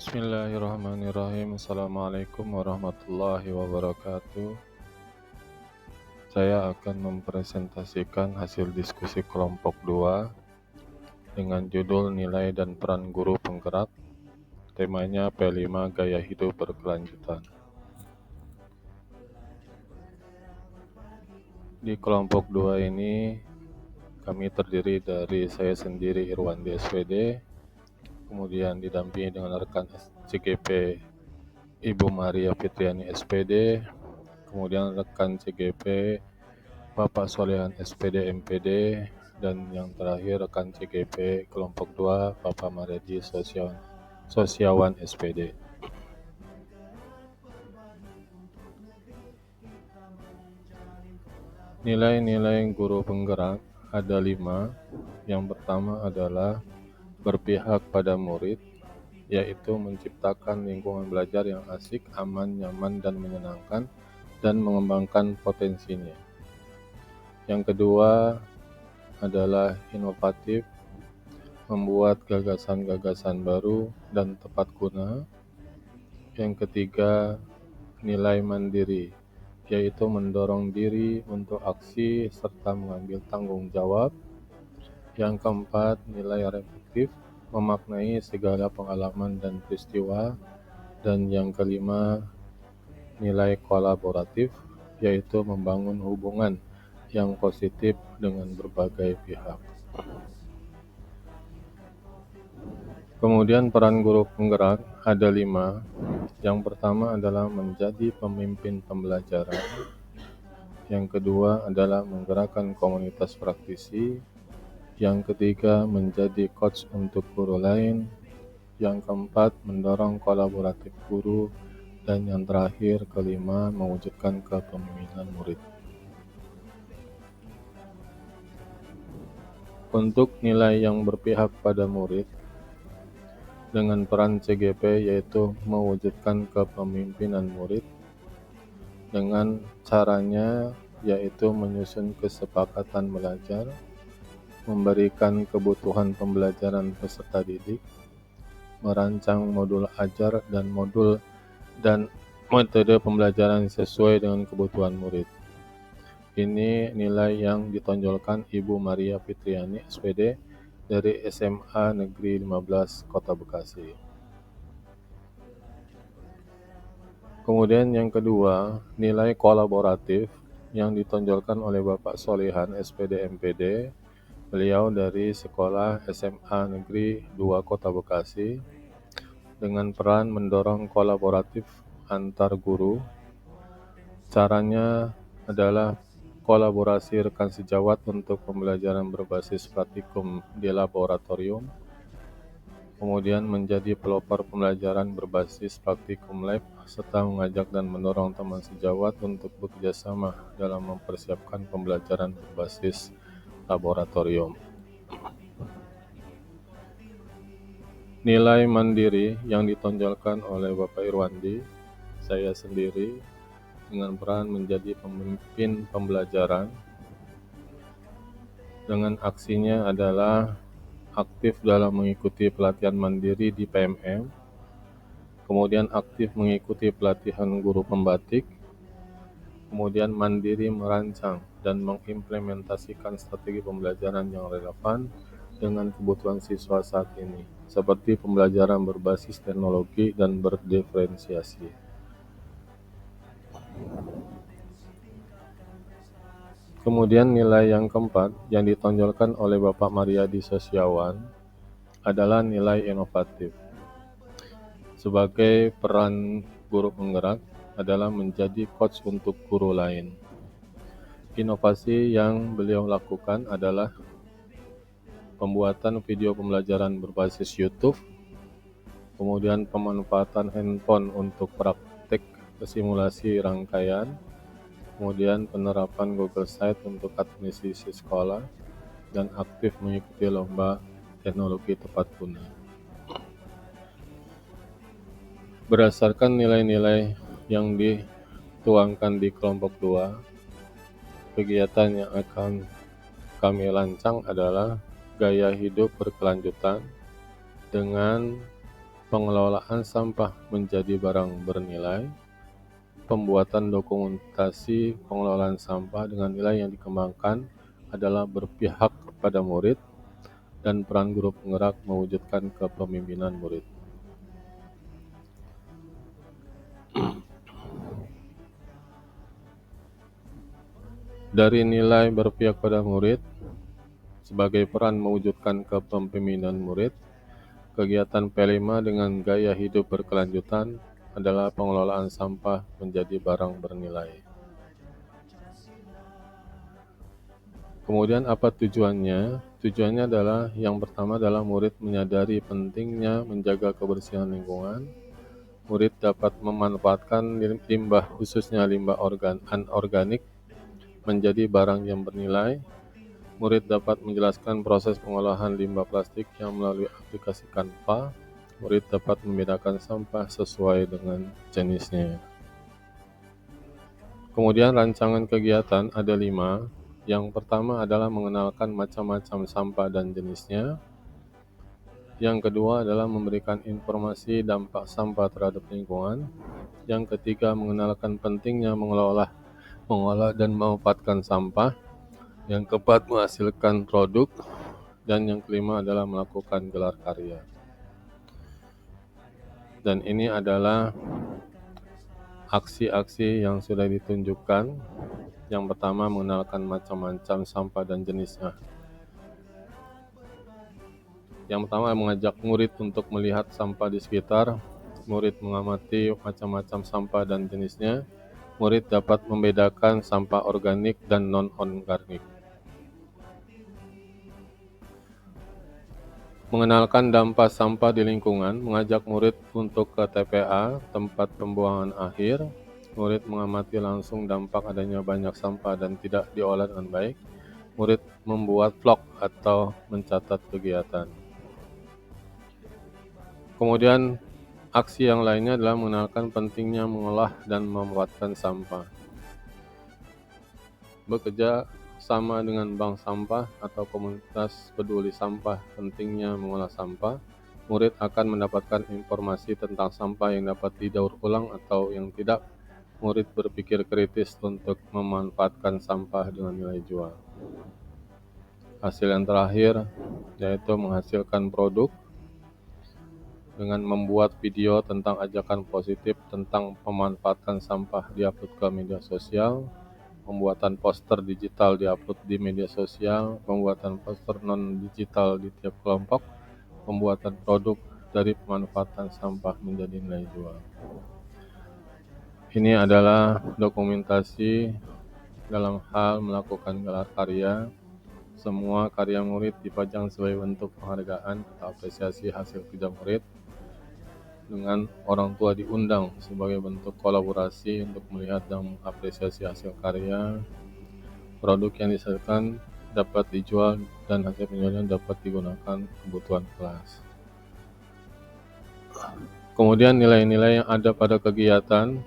Bismillahirrahmanirrahim. Assalamualaikum warahmatullahi wabarakatuh. Saya akan mempresentasikan hasil diskusi kelompok 2 dengan judul Nilai dan Peran Guru Penggerak. Temanya P5 Gaya Hidup Berkelanjutan. Di kelompok 2 ini kami terdiri dari saya sendiri Irwandi SPD, kemudian didampingi dengan rekan CGP Ibu Maria Fitriani SPD, kemudian rekan CGP Bapak Solehan SPD MPD, dan yang terakhir rekan CGP kelompok 2 Bapak Maredi Sosiawan SPD. Nilai-nilai guru penggerak ada 5. Yang pertama adalah berpihak pada murid, yaitu menciptakan lingkungan belajar yang asik, aman, nyaman, dan menyenangkan, dan mengembangkan potensinya. Yang kedua adalah inovatif, membuat gagasan-gagasan baru dan tepat guna. Yang ketiga, nilai mandiri, yaitu mendorong diri untuk aksi serta mengambil tanggung jawab. Yang keempat, nilai reflektif, memaknai segala pengalaman dan peristiwa. Dan yang kelima, nilai kolaboratif, yaitu membangun hubungan yang positif dengan berbagai pihak. Kemudian peran guru penggerak ada 5. Yang pertama adalah menjadi pemimpin pembelajaran. Yang kedua adalah menggerakkan komunitas praktisi. Yang ketiga menjadi coach untuk guru lain. Yang keempat mendorong kolaboratif guru. Dan yang terakhir kelima mewujudkan kepemimpinan murid. Untuk nilai yang berpihak pada murid, dengan peran CGP yaitu mewujudkan kepemimpinan murid, dengan caranya yaitu menyusun kesepakatan belajar, memberikan kebutuhan pembelajaran peserta didik, merancang modul ajar dan metode pembelajaran sesuai dengan kebutuhan murid. Ini nilai yang ditonjolkan Ibu Maria Fitriani SPD dari SMA Negeri 15 Kota Bekasi. Kemudian yang kedua, nilai kolaboratif yang ditonjolkan oleh Bapak Solehan SPD MPD. Beliau dari sekolah SMA Negeri 2 Kota Bekasi, dengan peran mendorong kolaboratif antar guru. Caranya adalah kolaborasi rekan sejawat untuk pembelajaran berbasis praktikum di laboratorium, kemudian menjadi pelopor pembelajaran berbasis praktikum lab, serta mengajak dan mendorong teman sejawat untuk bekerjasama dalam mempersiapkan pembelajaran berbasis laboratorium. Nilai mandiri yang ditonjolkan oleh Bapak Irwandi, saya sendiri, dengan peran menjadi pemimpin pembelajaran. Dengan aksinya adalah aktif dalam mengikuti pelatihan mandiri di PMM, kemudian aktif mengikuti pelatihan guru pembatik, kemudian mandiri merancang dan mengimplementasikan strategi pembelajaran yang relevan dengan kebutuhan siswa saat ini, seperti pembelajaran berbasis teknologi dan berdiferensiasi. Kemudian nilai yang keempat yang ditonjolkan oleh Bapak Mariadi Sosiawan adalah nilai inovatif. Sebagai peran guru penggerak adalah menjadi coach untuk guru lain. Inovasi yang beliau lakukan adalah pembuatan video pembelajaran berbasis YouTube, kemudian pemanfaatan handphone untuk praktek simulasi rangkaian, kemudian penerapan Google Site untuk administrasi sekolah, dan aktif mengikuti lomba teknologi tepat guna. Berdasarkan nilai-nilai yang dituangkan di kelompok 2, kegiatan yang akan kami lancang adalah gaya hidup berkelanjutan dengan pengelolaan sampah menjadi barang bernilai, pembuatan dokumentasi pengelolaan sampah dengan nilai yang dikembangkan adalah berpihak kepada murid, dan peran guru penggerak mewujudkan kepemimpinan murid. Dari nilai berpihak pada murid sebagai peran mewujudkan kepemimpinan murid, kegiatan P5 dengan gaya hidup berkelanjutan adalah pengelolaan sampah menjadi barang bernilai. Kemudian apa tujuannya? Tujuannya adalah yang pertama adalah murid menyadari pentingnya menjaga kebersihan lingkungan. Murid dapat memanfaatkan limbah, khususnya limbah anorganik, menjadi barang yang bernilai. Murid dapat menjelaskan proses pengolahan limbah plastik yang melalui aplikasi Canva. Murid dapat membedakan sampah sesuai dengan jenisnya. Kemudian rancangan kegiatan ada 5. Yang pertama adalah mengenalkan macam-macam sampah dan jenisnya. Yang kedua adalah memberikan informasi dampak sampah terhadap lingkungan. Yang ketiga, mengenalkan pentingnya mengolah dan memanfaatkan sampah. Yang keempat, menghasilkan produk. Dan yang kelima adalah melakukan gelar karya. Dan ini adalah aksi-aksi yang sudah ditunjukkan. Yang pertama, mengenalkan macam-macam sampah dan jenisnya. Yang pertama, mengajak murid untuk melihat sampah di sekitar. Murid mengamati macam-macam sampah dan jenisnya. Murid dapat membedakan sampah organik dan non-organik. Mengenalkan dampak sampah di lingkungan, mengajak murid untuk ke TPA, tempat pembuangan akhir. Murid mengamati langsung dampak adanya banyak sampah dan tidak diolah dengan baik. Murid membuat vlog atau mencatat kegiatan. Kemudian aksi yang lainnya adalah mengenalkan pentingnya mengolah dan memanfaatkan sampah. Bekerja sama dengan bank sampah atau komunitas peduli sampah pentingnya mengolah sampah. Murid akan mendapatkan informasi tentang sampah yang dapat didaur ulang atau yang tidak. Murid berpikir kritis untuk memanfaatkan sampah dengan nilai jual. Hasil yang terakhir yaitu menghasilkan produk dengan membuat video tentang ajakan positif tentang pemanfaatan sampah diupload ke media sosial, pembuatan poster digital diupload di media sosial, pembuatan poster non-digital di tiap kelompok, pembuatan produk dari pemanfaatan sampah menjadi nilai jual. Ini adalah dokumentasi dalam hal melakukan gelar karya. Semua karya murid dipajang sebagai bentuk penghargaan atau apresiasi hasil kerja murid. Dengan orang tua diundang sebagai bentuk kolaborasi untuk melihat dan mengapresiasi hasil karya. Produk yang dihasilkan dapat dijual dan hasil penjualan dapat digunakan kebutuhan kelas. Kemudian nilai-nilai yang ada pada kegiatan.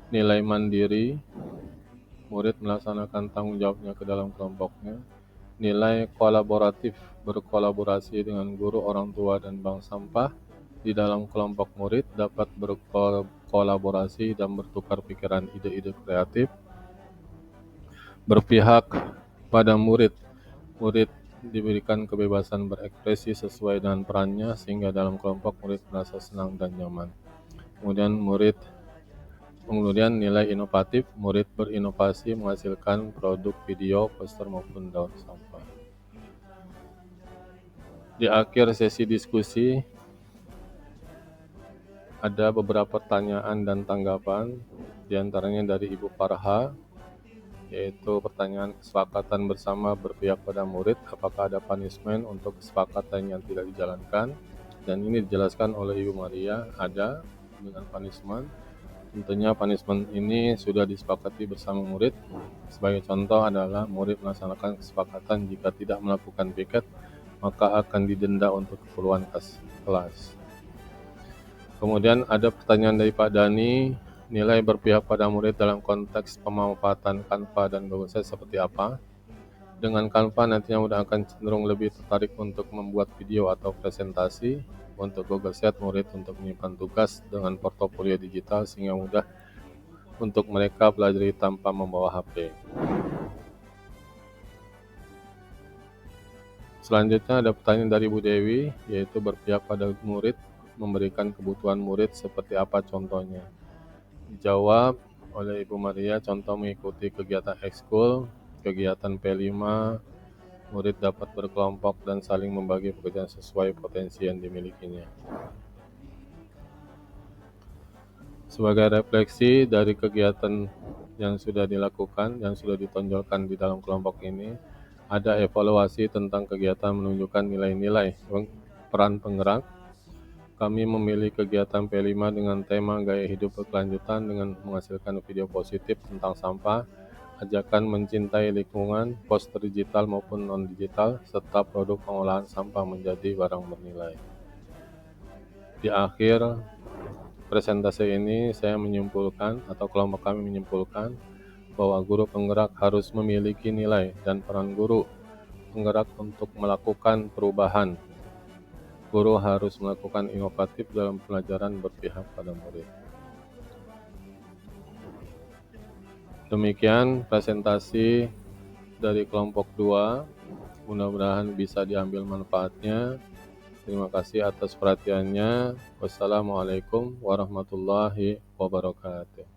Nilai mandiri, murid melaksanakan tanggung jawabnya ke dalam kelompoknya. Nilai kolaboratif, berkolaborasi dengan guru, orang tua, dan bank sampah. Di dalam kelompok murid dapat berkolaborasi dan bertukar pikiran ide-ide kreatif. Berpihak pada murid. Murid diberikan kebebasan berekspresi sesuai dengan perannya sehingga dalam kelompok murid merasa senang dan nyaman. Kemudian nilai inovatif, murid berinovasi menghasilkan produk video, poster maupun daur sampah. Di akhir sesi diskusi ada beberapa pertanyaan dan tanggapan, diantaranya dari Ibu Farha, yaitu pertanyaan kesepakatan bersama berpihak pada murid, apakah ada punishment untuk kesepakatan yang tidak dijalankan, dan ini dijelaskan oleh Ibu Maria, ada dengan punishment. Tentunya punishment ini sudah disepakati bersama murid. Sebagai contoh adalah murid melaksanakan kesepakatan jika tidak melakukan piket, maka akan didenda untuk keperluan kelas. Kemudian ada pertanyaan dari Pak Dani, nilai berpihak pada murid dalam konteks pemanfaatan Canva dan Google Sites seperti apa? Dengan Canva nantinya murid akan cenderung lebih tertarik untuk membuat video atau presentasi. untuk Google Sheet murid untuk menyimpan tugas dengan portofolio digital sehingga mudah untuk mereka pelajari tanpa membawa HP. Selanjutnya ada pertanyaan dari Bu Dewi, yaitu berpihak pada murid, memberikan kebutuhan murid seperti apa contohnya. Dijawab oleh Ibu Maria, contoh mengikuti kegiatan ekskul, kegiatan P5, murid dapat berkelompok dan saling membagi pekerjaan sesuai potensi yang dimilikinya. Sebagai refleksi dari kegiatan yang sudah dilakukan, yang sudah ditonjolkan di dalam kelompok ini, ada evaluasi tentang kegiatan menunjukkan nilai-nilai peran penggerak. Kami memilih kegiatan P5 dengan tema gaya hidup berkelanjutan dengan menghasilkan video positif tentang sampah, ajakan mencintai lingkungan, poster digital maupun non-digital, serta produk pengolahan sampah menjadi barang bernilai. Di akhir presentasi ini saya menyimpulkan atau kelompok kami menyimpulkan bahwa guru penggerak harus memiliki nilai dan peran guru penggerak untuk melakukan perubahan. Guru harus melakukan inovatif dalam pelajaran berpihak pada murid. Demikian presentasi dari kelompok 2. Mudah-mudahan bisa diambil manfaatnya. Terima kasih atas perhatiannya. Wassalamualaikum warahmatullahi wabarakatuh.